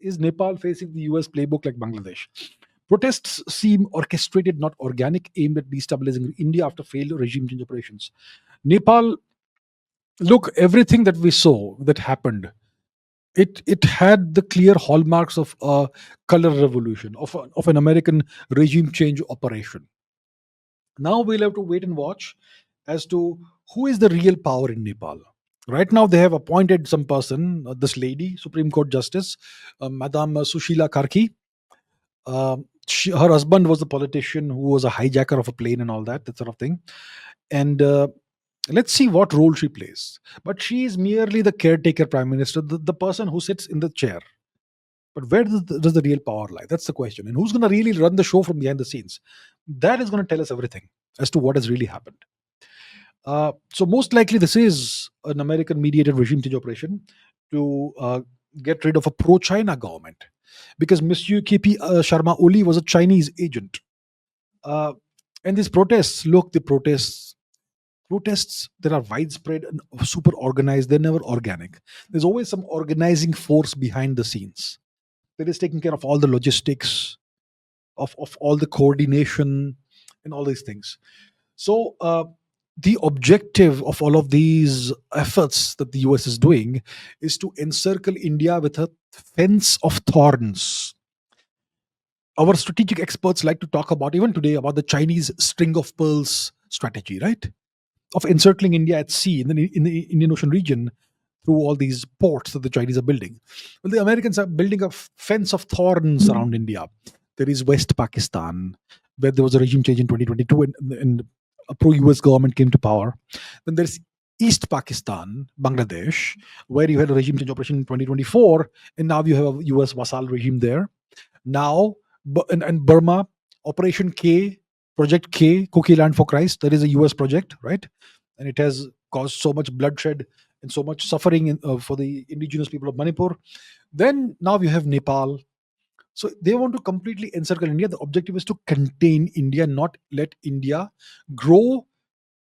is Nepal facing the US playbook like Bangladesh? Protests seem orchestrated, not organic, aimed at destabilizing India after failed regime change operations. Nepal, look, everything that we saw that happened, it had the clear hallmarks of a color revolution, of an American regime change operation. Now we'll have to wait and watch as to who is the real power in Nepal. Right now, they have appointed some person, this lady, Supreme Court Justice, Madame Sushila Karki. Her husband was a politician who was a hijacker of a plane and all that sort of thing. And let's see what role she plays. But she is merely the caretaker prime minister, the person who sits in the chair. But where does the real power lie? That's the question. And who's going to really run the show from behind the scenes? That is going to tell us everything as to what has really happened. So most likely, this is an American mediated regime change operation to get rid of a pro-China government, because Monsieur KP Sharma Oli was a Chinese agent. Uh, and these protests, look, the protests that are widespread and super organized, they're never organic. There's always some organizing force behind the scenes that is taking care of all the logistics, of all the coordination, and all these things. So the objective of all of these efforts that the US is doing is to encircle India with a fence of thorns. Our strategic experts like to talk about, even today, about the Chinese string of pearls strategy, right? Of encircling India at sea in the Indian Ocean region through all these ports that the Chinese are building. Well, the Americans are building a fence of thorns around India. There is West Pakistan, where there was a regime change in 2022 and a pro-US government came to power. Then there's East Pakistan, Bangladesh, where you had a regime change operation in 2024, and now you have a US vassal regime there. Now, and Burma, Operation K, Project K, Cookie Land for Christ, that is a US project, right? And it has caused so much bloodshed and so much suffering for the indigenous people of Manipur. Then now you have Nepal. So they want to completely encircle India. The objective is to contain India, not let India grow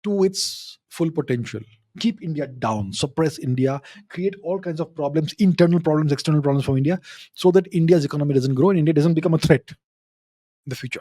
to its full potential. Keep India down, suppress India, create all kinds of problems, internal problems, external problems for India, so that India's economy doesn't grow and India doesn't become a threat in the future.